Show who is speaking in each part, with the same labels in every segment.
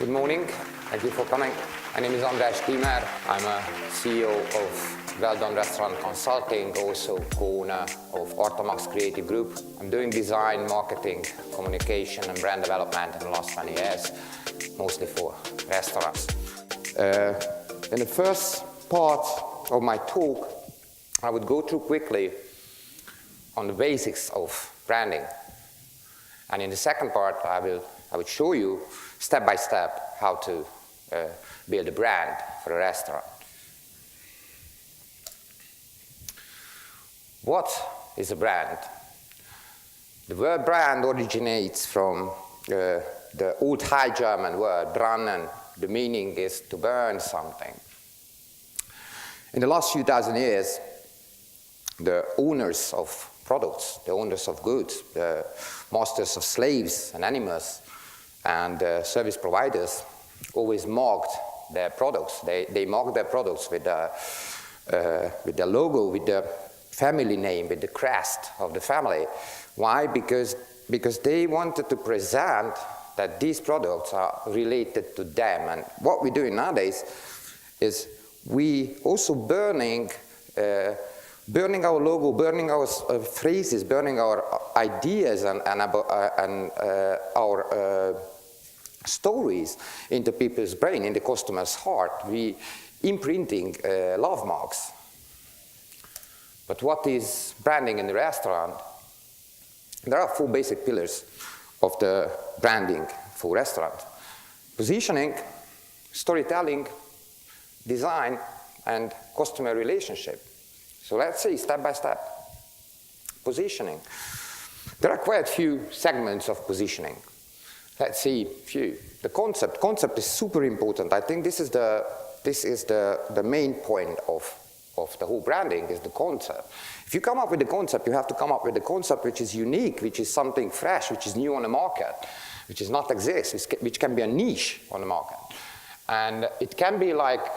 Speaker 1: Good morning. Thank you for coming. My name is Andras Timar. I'm a CEO of Welldon Restaurant Consulting, also co-owner of Artamax Creative Group. I'm doing design, marketing, communication, and brand development in the last 20 years, mostly for restaurants. In the first part of my talk, I would go through quickly on the basics of branding. And in the second part, I would show you step by step how to build a brand for a restaurant. What is a brand? The word brand originates from the old High German word brannen. The meaning is to burn something. In the last few thousand years, the owners of products, the owners of goods, the masters of slaves and animals, and service providers always marked their products. They marked their products with the logo, with the family name, with the crest of the family. Why? Because they wanted to present that these products are related to them. And what we're doing nowadays is we also burning our logo, burning our phrases, burning our ideas and our stories into people's brain, in the customer's heart. We imprinting love marks. But what is branding in the restaurant? There are 4 basic pillars of the branding for restaurant: positioning, storytelling, design, and customer relationship. So let's see step by step. Positioning. There are quite a few segments of positioning. Let's see a few. The concept. Concept is super important. I think this is the main point of the whole branding, is the concept. If you come up with the concept, you have to come up with the concept which is unique, which is something fresh, which is new on the market, which does not exist, which can be a niche on the market. And it can be like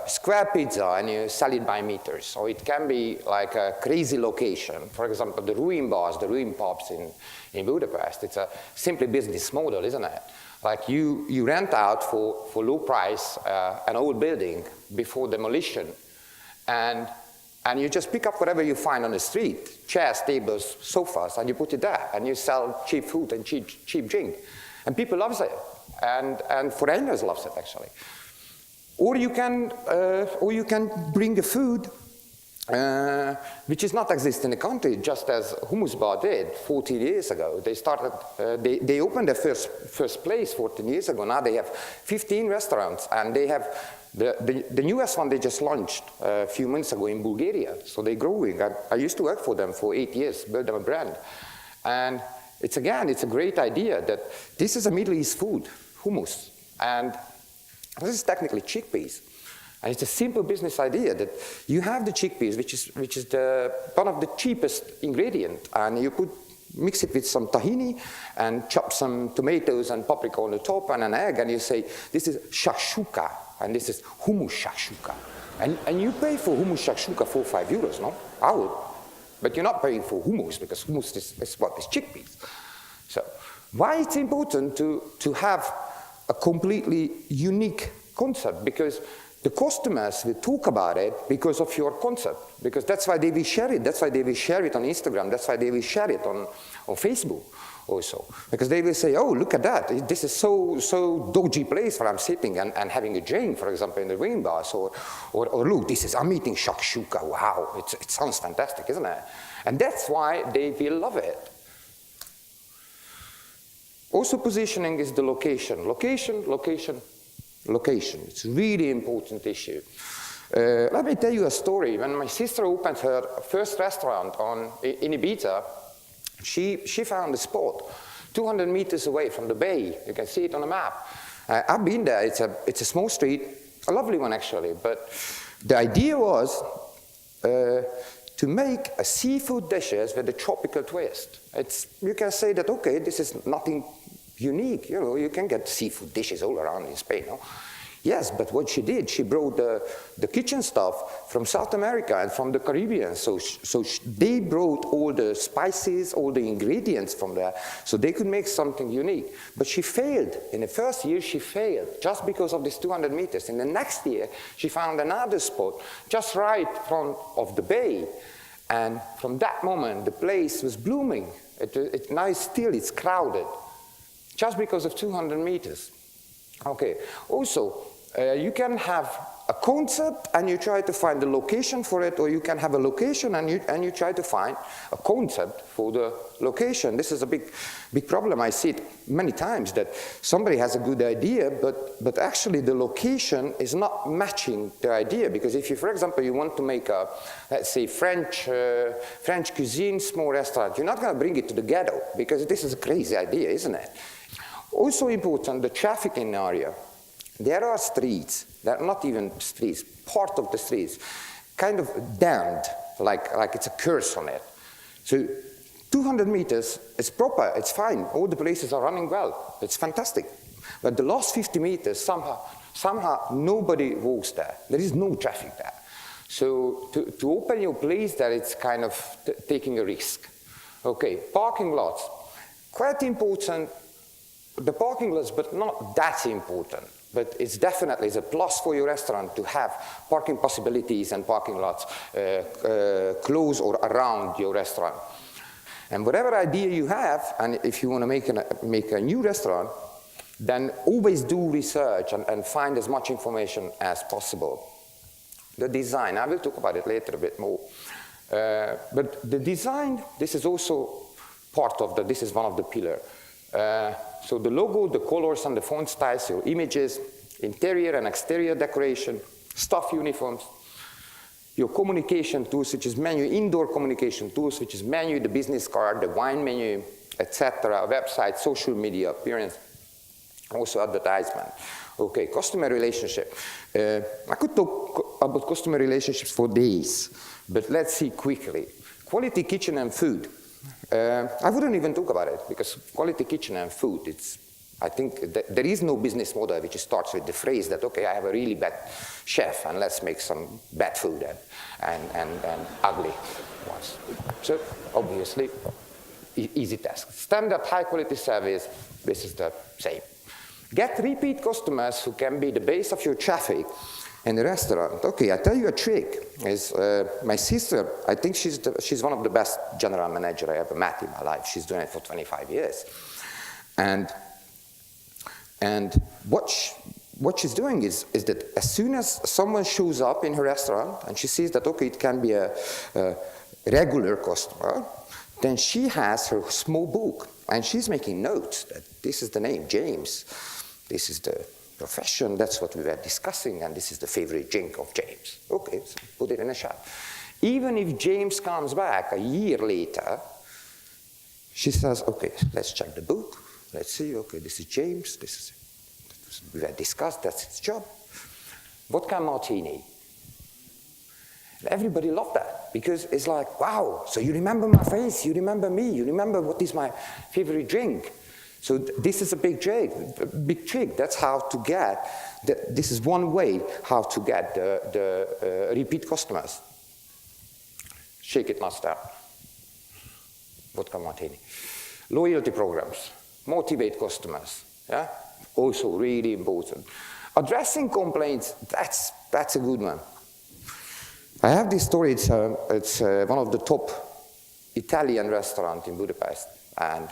Speaker 1: square pizza and you sell it by meters, or it can be like a crazy location. For example, the ruin bars, the ruin pubs in Budapest. It's a simply business model, isn't it? Like you rent out for low price an old building before demolition, and you just pick up whatever you find on the street, chairs, tables, sofas, and you put it there, and you sell cheap food and cheap drink. And people love it. And foreigners loves it, actually. Or you can bring the food which is not exist in the country, just as Hummus Bar did 14 years ago. They started, they opened their first place 14 years ago. Now they have 15 restaurants, and they have the newest one they just launched a few months ago in Bulgaria. So they're growing. I used to work for them for 8 years, build them a brand. And it's a great idea that this is a Middle East food, hummus, and this is technically chickpeas. And it's a simple business idea that you have the chickpeas, which is one of the cheapest ingredient, and you mix it with some tahini and chop some tomatoes and paprika on the top and an egg, and you say, this is shakshuka, and this is hummus shakshuka. And you pay for hummus shakshuka 4 or 5 euros, no? I would. But you're not paying for hummus, because hummus is what is chickpeas. So why it's important to have a completely unique concept? Because the customers will talk about it because of your concept. Because that's why they will share it. That's why they will share it on Instagram. That's why they will share it on Facebook also. Because they will say, oh, look at that. This is so dodgy place where I'm sitting and having a drink, for example, in the wine bars. Or look, I'm eating shakshuka. Wow, it sounds fantastic, isn't it? And that's why they will love it. Also, positioning is the location. Location. It's a really important issue. Let me tell you a story. When my sister opened her first restaurant in Ibiza, she found a spot 200 meters away from the bay. You can see it on the map. I've been there. It's a small street, a lovely one actually. But the idea was to make a seafood dishes with a tropical twist. You can say that, okay, this is nothing unique. You know, you can get seafood dishes all around in Spain. No? Yes, but what she did, she brought the kitchen stuff from South America and from the Caribbean. So they brought all the spices, all the ingredients from there, so they could make something unique. But she failed. In the first year, she failed, just because of this 200 meters. In the next year, she found another spot, just right in front of the bay. And from that moment, the place was blooming. Now it's crowded, just because of 200 meters. Okay, also, you can have a concept and you try to find the location for it, or you can have a location and you try to find a concept for the location. This is a big problem. I see it many times, that somebody has a good idea, but actually the location is not matching the idea. Because if you, for example, you want to make a, let's say, French cuisine small restaurant, you're not going to bring it to the ghetto, because this is a crazy idea, isn't it? Also important, the traffic in the area. There are streets, they're not even streets, part of the streets, kind of damned, like it's a curse on it. So 200 meters, it's proper, it's fine, all the places are running well, it's fantastic. But the last 50 meters, somehow nobody walks there. There is no traffic there. So to open your place there, it's kind of taking a risk. Okay, parking lots, quite important. The parking lots, but not that important. But it's definitely a plus for your restaurant to have parking possibilities and parking lots close or around your restaurant. And whatever idea you have, and if you want to make a new restaurant, then always do research and find as much information as possible. The design, I will talk about it later a bit more. But the design, this is also part of this is one of the pillars. So the logo, the colors and the font styles, your images, interior and exterior decoration, staff uniforms, your communication tools, which is menu, indoor communication tools, which is menu, the business card, the wine menu, etc., website, social media appearance, also advertisement. Okay, customer relationship. I could talk about customer relationships for days, but let's see quickly. Quality kitchen and food. I wouldn't even talk about it, because quality kitchen and food, I think that there is no business model which starts with the phrase that, okay, I have a really bad chef and let's make some bad food and ugly ones. So obviously, easy task. Standard high quality service, this is the same. Get repeat customers who can be the base of your traffic in the restaurant. Okay, I tell you a trick. Is my sister, I think she's one of the best general manager I ever met in my life. She's doing it for 25 years. And what she's doing is that as soon as someone shows up in her restaurant and she sees that, okay, it can be a regular customer, then she has her small book and she's making notes that this is the name, James. This is the profession, that's what we were discussing, and this is the favorite drink of James. Okay, so put it in a shot. Even if James comes back a year later, she says, okay, let's check the book. Let's see, okay, this is James, we had discussed, that's his job. Vodka martini. Everybody loved that, because it's like, wow, so you remember my face, you remember me, you remember what is my favorite drink. So this is a big trick. That's how to get, this is one way how to get the repeat customers. Shake it, not stop. Vodka martini. Loyalty programs. Motivate customers. Yeah? Also really important. Addressing complaints, that's a good one. I have this story, it's one of the top Italian restaurants in Budapest, and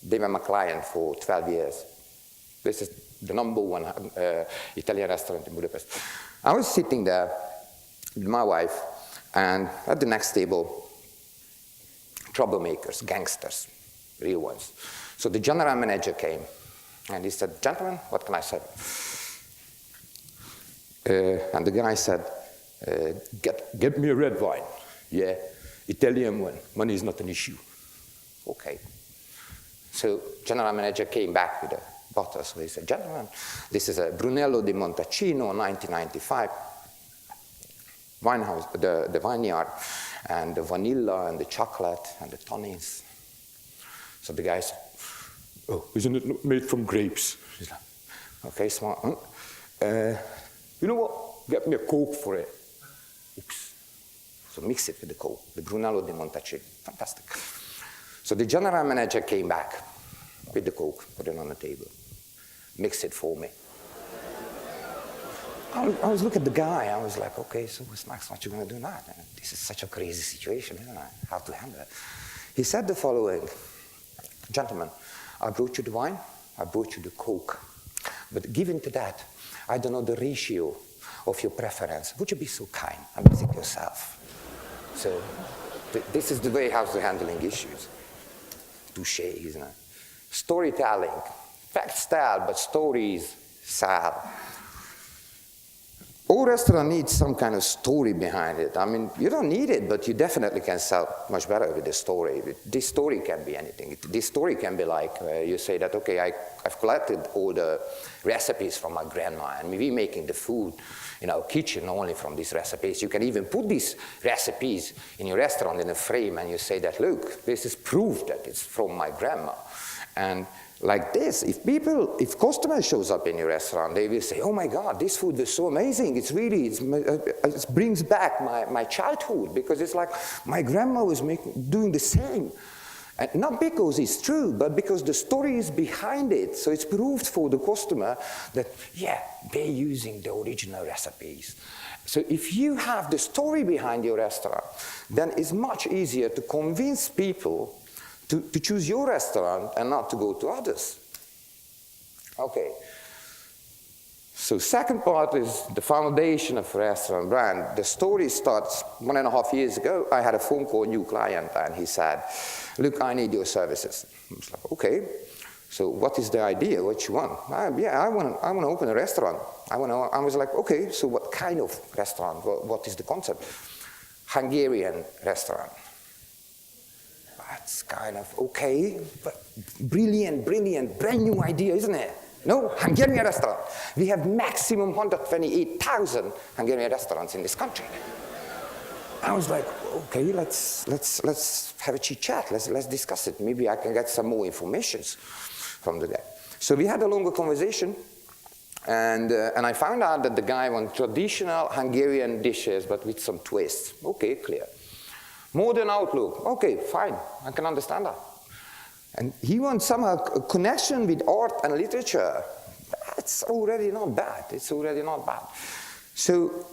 Speaker 1: they were my client for 12 years. This is the #1 Italian restaurant in Budapest. I was sitting there with my wife, and at the next table, troublemakers, gangsters, real ones. So the general manager came, and he said, gentlemen, what can I say? And the guy said, get me a red wine. Yeah, Italian one. Money is not an issue. Okay. So general manager came back with a bottle. So he said, gentlemen, this is a Brunello di Montalcino, 1995. Winehouse, the vineyard, and the vanilla, and the chocolate, and the tannins. So the guy said, oh, isn't it made from grapes? He's like, okay, smart. You know what? Get me a Coke for it. Oops. So mix it with the Coke, the Brunello di Montalcino. Fantastic. So the general manager came back with the Coke, put it on the table, mixed it for me. I was looking at the guy, I was like, okay, so Max, what you going to do now? This is such a crazy situation, isn't it? How to handle it? He said the following, gentlemen, I brought you the wine, I brought you the Coke, but given to that, I don't know the ratio of your preference. Would you be so kind and mix it yourself? So this is the way how to handling issues. Touché, isn't it? Storytelling. Facts tell, but stories sell. All restaurant needs some kind of story behind it. I mean, you don't need it, but you definitely can sell much better with the story. This story can be anything. This story can be like, you say that, okay, I've collected all the recipes from my grandma, and we're making the food in our kitchen only from these recipes. You can even put these recipes in your restaurant in a frame, and you say that, look, this is proof that it's from my grandma. And like this, if customer shows up in your restaurant, they will say, oh my God, this food is so amazing. It brings back my childhood, because it's like my grandma was doing the same. And not because it's true, but because the story is behind it. So it's proved for the customer that, yeah, they're using the original recipes. So if you have the story behind your restaurant, then it's much easier to convince people to choose your restaurant and not to go to others. Okay. So second part is the foundation of a restaurant brand. The story starts 1.5 years ago. I had a phone call, new client, and he said, look, I need your services. I was like, okay. So what is the idea? What you want? Yeah, I want to open a restaurant. I was like, okay, so what kind of restaurant? What is the concept? Hungarian restaurant. That's kind of okay, but brilliant, brand new idea, isn't it? No, Hungarian restaurant. We have maximum 128,000 Hungarian restaurants in this country. I was like, okay, let's have a chit chat. Let's discuss it. Maybe I can get some more information from the guy. So we had a longer conversation, and I found out that the guy wants traditional Hungarian dishes, but with some twists. Okay, clear. Modern outlook. Okay, fine. I can understand that. And he wants somehow a connection with art and literature. That's already not bad. It's already not bad. So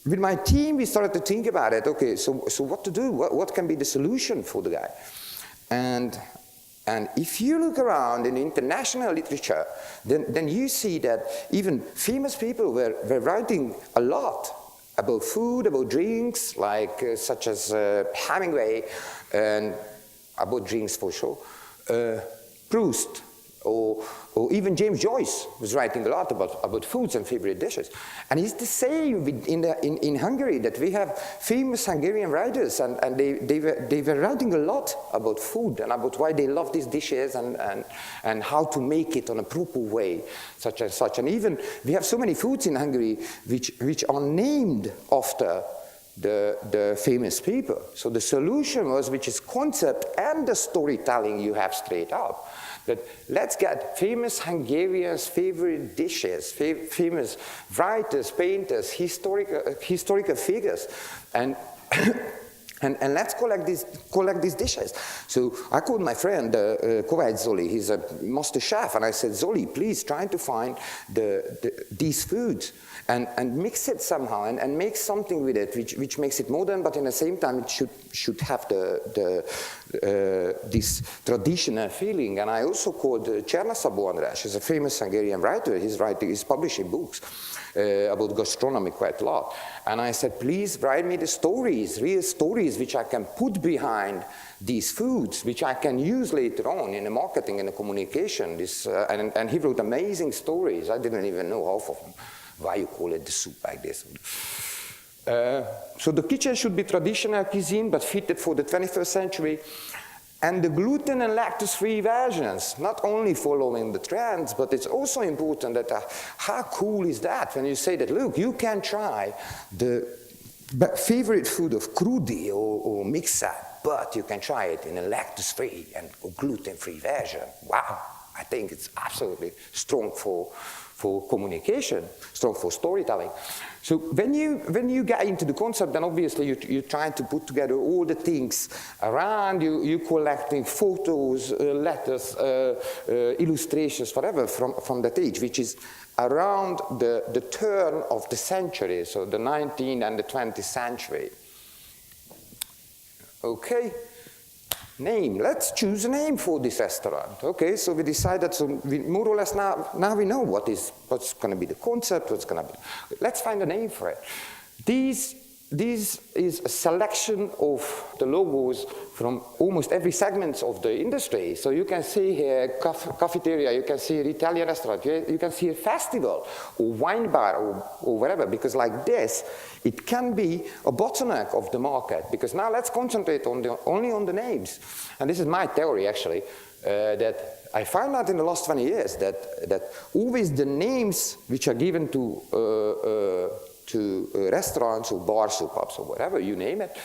Speaker 1: with my team, we started to think about it. Okay, so what to do? What can be the solution for the guy? And if you look around in international literature, then you see that even famous people were writing a lot about food, about drinks, like such as Hemingway, and about drinks for sure. Proust, or even James Joyce was writing a lot about foods and favorite dishes. And it's the same in Hungary, that we have famous Hungarian writers, and they were writing a lot about food and about why they love these dishes and how to make it on a proper way, such and such. And even we have so many foods in Hungary which are named after the famous people. So the solution was, which is concept and the storytelling you have straight up, that let's get famous Hungarians' favorite dishes, famous writers, painters, historical figures, and and let's collect these dishes. So I called my friend Kovács Zoli, he's a master chef, and I said, Zoli, please try to find these foods and mix it somehow and make something with it which makes it modern, but in the same time it should have this traditional feeling. And I also called Cserna Szabó András, he's a famous Hungarian writer. He's publishing books about gastronomy quite a lot. And I said, please write me the stories, real stories, which I can put behind these foods, which I can use later on in the marketing and the communication. And he wrote amazing stories. I didn't even know half of them. Why you call it the soup like this? So the kitchen should be traditional cuisine, but fitted for the 21st century. And the gluten and lactose-free versions, not only following the trends, but it's also important that how cool is that when you say that, look, you can try the favorite food of Krudi or Mixa, but you can try it in a lactose-free and gluten-free version. Wow, I think it's absolutely strong for communication, strong for storytelling. So when you get into the concept, then obviously you're trying to put together all the things around you. You're collecting photos, letters, illustrations, whatever from that age, which is around the turn of the century, so the 19th and the 20th century. Okay. Name. Let's choose a name for this restaurant. Okay, so we decided, so we more or less now we know what's going to be the concept, what's going to be. Let's find a name for it. This is a selection of the logos from almost every segment of the industry. So you can see here cafeteria, you can see an Italian restaurant, you can see a festival or wine bar or whatever, because like this, it can be a bottleneck of the market, because now let's concentrate only on the names. And this is my theory, actually, that I found out in the last 20 years that always the names which are given to restaurants or bars or pubs or whatever, you name it,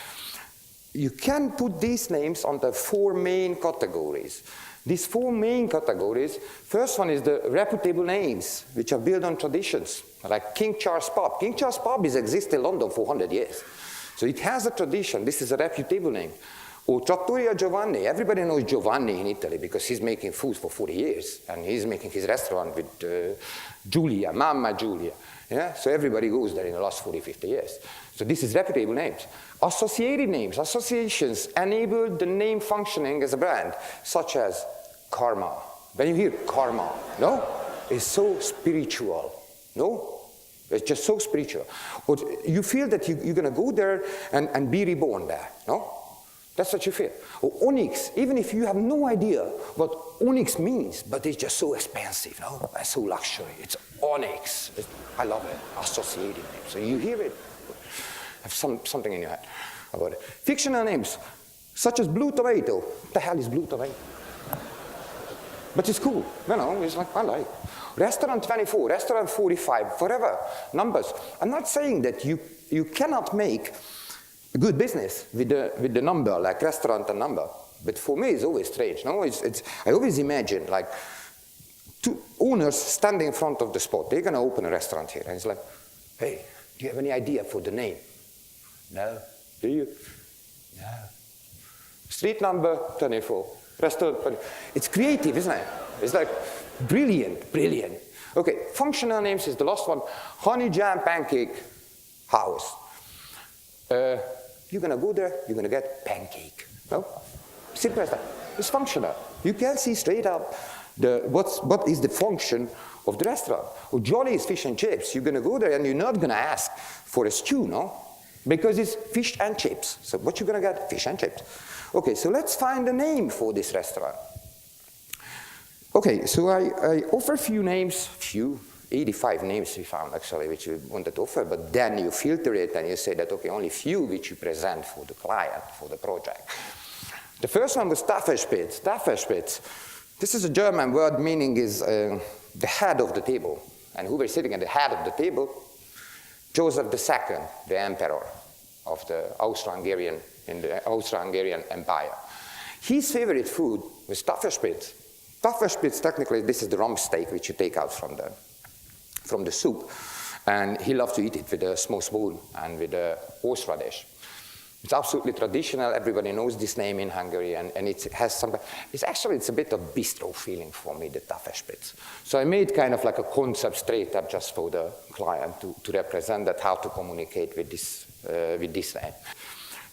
Speaker 1: you can put these names on the 4 main categories. These 4 main categories, first one is the reputable names, which are built on traditions, like King Charles Pub. King Charles Pub has existed in London for 100 years. So it has a tradition. This is a reputable name. Or Trattoria Giovanni. Everybody knows Giovanni in Italy because he's making food for 40 years. And he's making his restaurant with Giulia, Mamma Giulia. Yeah? So everybody goes there in the last 40, 50 years. So this is reputable names. Associated names, associations enable the name functioning as a brand, such as karma. When you hear karma, no? It's so spiritual, no? It's just so spiritual. Or you feel that you're going to go there and be reborn there, no? That's what you feel. Or onyx, even if you have no idea what onyx means, but it's just so expensive, no? It's so luxury. It's onyx. I love it. Associated names. So you hear it, have something in your head about it. Fictional names, such as Blue Tomato. What the hell is Blue Tomato? But it's cool. You know, it's like, I like. Restaurant 24, Restaurant 45, forever. Numbers. I'm not saying that you cannot make a good business with the number, like restaurant and number. But for me, it's always strange. No, I always imagine like 2 owners standing in front of the spot. They're going to open a restaurant here. And it's like, hey, do you have any idea for the name? No. Do you? No. Street number 24. Restaurant 24. It's creative, isn't it? It's like brilliant, brilliant. Okay, functional names is the last one. Honey Jam Pancake House. You're going to go there, you're going to get pancake. No? Simple as that. It's functional. You can see straight up what is the function of the restaurant. Or Jolly's Fish and Chips. You're going to go there and you're not going to ask for a stew, no? Because it's fish and chips. So what you're going to get? Fish and chips. Okay, so let's find a name for this restaurant. Okay, so I offer a few names, 85 names we found actually which we wanted to offer, but then you filter it and you say that, okay, only few which you present for the client, for the project. The first one was Tafelspitz. Tafelspitz. This is a German word meaning is the head of the table. And who were sitting at the head of the table? Joseph II, the emperor of the Austro-Hungarian, in the Austro-Hungarian Empire. His favorite food was Tafelspitz. Tafelspitz, technically, this is the rump steak which you take out from the soup. And he loved to eat it with a small spoon and with a horseradish. It's absolutely traditional. Everybody knows this name in Hungary, and it has some. It's a bit of bistro feeling for me, the Tafelspitz. So I made kind of like a concept straight up just for the client to represent that, how to communicate with this name.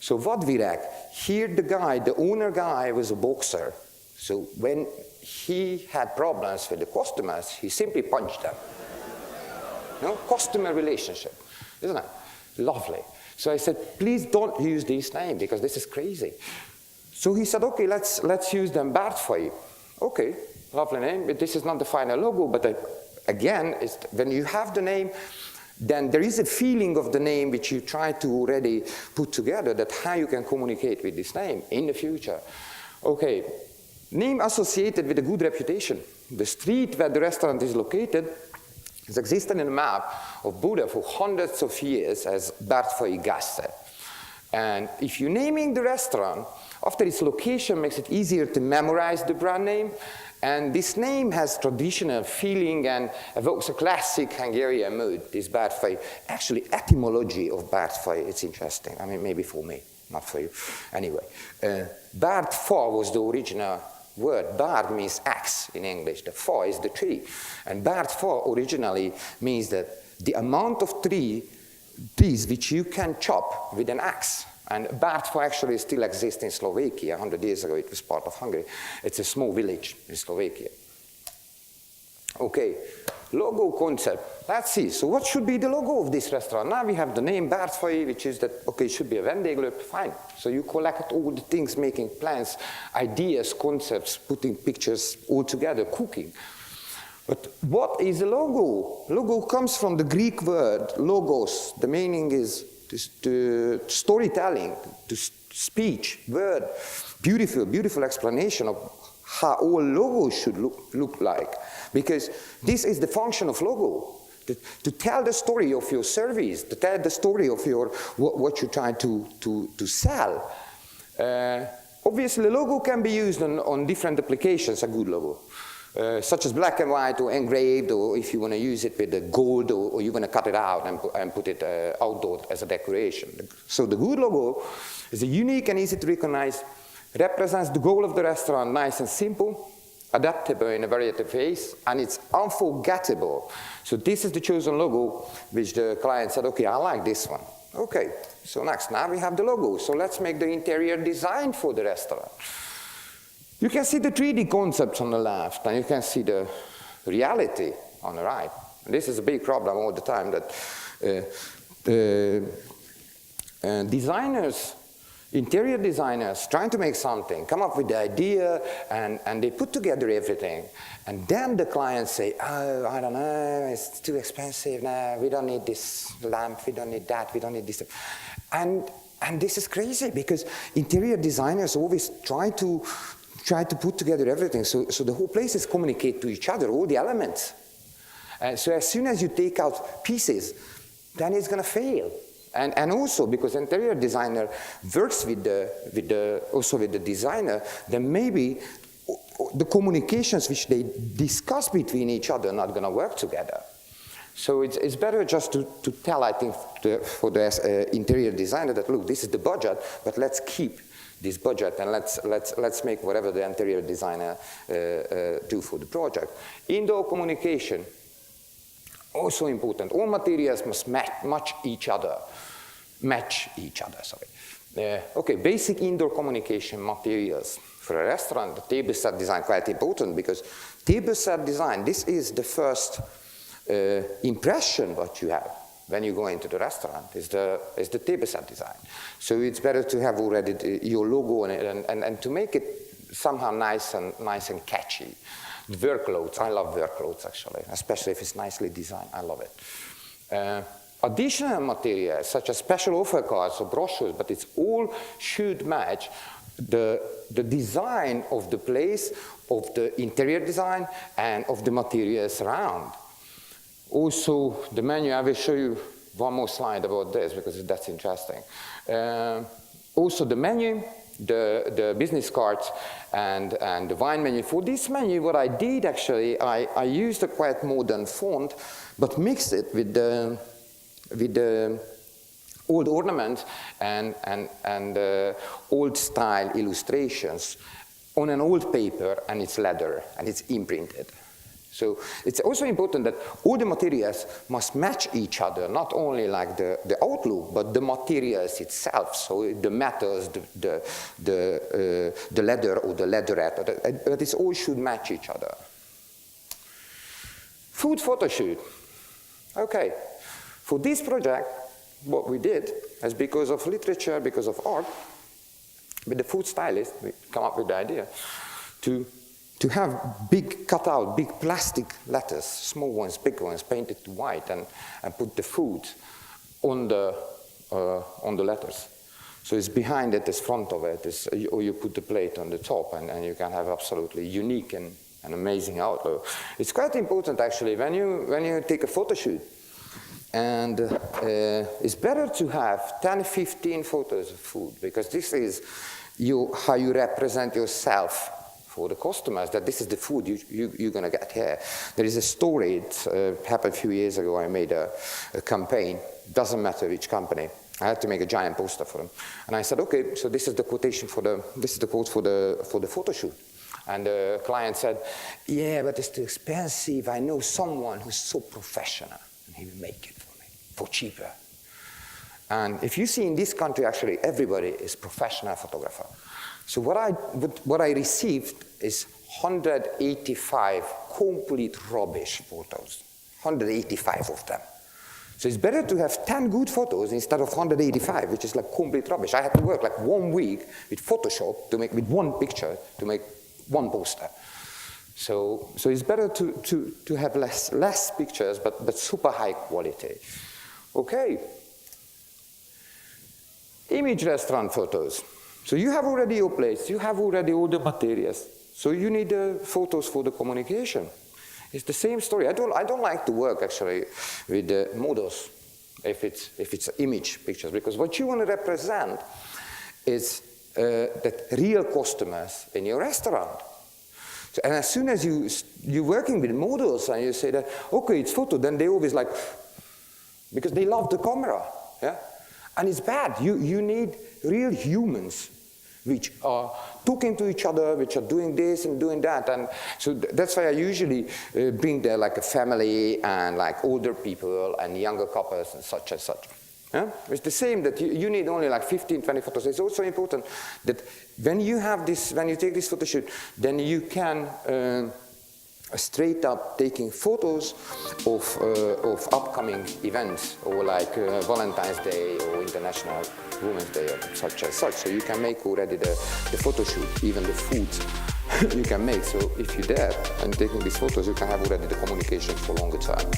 Speaker 1: So what we read here, the owner guy was a boxer. So when he had problems with the customers, he simply punched them. No, customer relationship, isn't it? Lovely. So I said, please don't use this name because this is crazy. So he said, okay, let's use the Bartfai. Okay, lovely name, but this is not the final logo, but again, when you have the name, then there is a feeling of the name which you try to already put together, that how you can communicate with this name in the future. Okay, name associated with a good reputation. The street where the restaurant is located has existed in the map of Buda for hundreds of years as Bartfai Gasse. And if you're naming the restaurant After its location makes it easier to memorize the brand name, and this name has traditional feeling and evokes a classic Hungarian mood, this Bártfai. Actually, etymology of Bártfai, it's interesting. I mean, maybe for me, not for you. Anyway, Bártfa was the original word. Bárd means axe in English. The fa is the tree. And Bártfa originally means that the amount of trees which you can chop with an axe. And Bártfa actually still exists in Slovakia. 100 years ago, it was part of Hungary. It's a small village in Slovakia. Okay, logo concept. Let's see. So what should be the logo of this restaurant? Now we have the name Bártfai, which is that, okay, it should be a vendéglöp. Fine. So you collect all the things, making plans, ideas, concepts, putting pictures all together, cooking. But what is a logo? Logo comes from the Greek word logos. The meaning is to storytelling, to speech, word. Beautiful, beautiful explanation of how all logos should look like. Because this is the function of logo, to tell the story of your service, to tell the story of your what you try to sell. Obviously, logo can be used on different applications, a good logo. Such as black and white or engraved, or if you want to use it with the gold, or you want to cut it out and put it outdoor as a decoration. So the good logo is a unique and easy to recognize, represents the goal of the restaurant, nice and simple, adaptable in a variety of ways, and it's unforgettable. So this is the chosen logo, which the client said, okay, I like this one. Okay, so next, now we have the logo. So let's make the interior design for the restaurant. You can see the 3D concepts on the left, and you can see the reality on the right. And this is a big problem all the time, that designers, interior designers, trying to make something, come up with the idea, and they put together everything. And then the clients say, oh, I don't know, it's too expensive, no, we don't need this lamp, we don't need that, we don't need this. And this is crazy, because interior designers always try to put together everything, so the whole places communicate to each other, all the elements. So as soon as you take out pieces, then it's going to fail. And also, because interior designer works also with the designer, then maybe the communications which they discuss between each other are not going to work together. So it's better just to tell, I think, for the interior designer that, look, this is the budget, but let's keep this budget, and let's make whatever the interior designer do for the project. Indoor communication, also important. All materials must match each other. Okay, basic indoor communication materials. For a restaurant, the table set design quite important, because table set design, this is the first impression what you have when you go into the restaurant, is the table set design. So it's better to have already your logo on it, and to make it somehow nice and catchy. The workloads, I love workloads actually, especially if it's nicely designed, I love it. Additional materials, such as special offer cards or brochures, but it's all should match the design of the place, of the interior design, and of the materials around. Also, the menu, I will show you one more slide about this, because that's interesting. Also, the menu, the business cards, and the wine menu. For this menu, what I did actually, I used a quite modern font, but mixed it with the old ornaments and old style illustrations on an old paper, and it's leather, and it's imprinted. So it's also important that all the materials must match each other, not only like the outlook, but the materials itself. So the metals, the leather or the leatherette, but it all should match each other. Food photo shoot. Okay, for this project, what we did is, because of literature, because of art, with the food stylist, we come up with the idea to have big cutout, big plastic letters, small ones, big ones, painted white, and put the food on the letters. So it's behind it, it's front of it, or you put the plate on the top, and you can have absolutely unique and amazing outlook. It's quite important actually when you take a photo shoot. And it's better to have 10, 15 photos of food, because this is how you represent yourself for the customers, that this is the food you're going to get here. There is a story, it happened a few years ago. I made a campaign, doesn't matter which company. I had to make a giant poster for them. And I said, okay, so this is the quotation this is the quote for the photo shoot. And the client said, yeah, but it's too expensive. I know someone who's so professional, and he will make it for me, for cheaper. And if you see in this country, actually, everybody is professional photographer. So what I received is 185 complete rubbish photos, 185 of them. So it's better to have 10 good photos instead of 185, which is like complete rubbish. I had to work like 1 week with Photoshop to make, with one picture, to make one poster. So it's better to have less pictures, but super high quality. Okay. Image restaurant photos. So you have already your place, you have already all the materials. So you need photos for the communication. It's the same story. I don't like to work actually with models if it's image pictures, because what you want to represent is that real customers in your restaurant. So, and as soon as you're working with models and you say that, okay, it's photo, then they always like, because they love the camera, yeah? And it's bad. You need real humans which are talking to each other, which are doing this and doing that. And so that's why I usually bring there like a family and like older people and younger couples and such and such. Yeah? It's the same that you need only like 15, 20 photos. It's also important that when you have this, when you take this photo shoot, then you can straight up taking photos of upcoming events, or like Valentine's Day or International Women's Day or such and such. So you can make already the photo shoot, even the foods you can make. So if you're there and taking these photos, you can have already the communication for a longer time.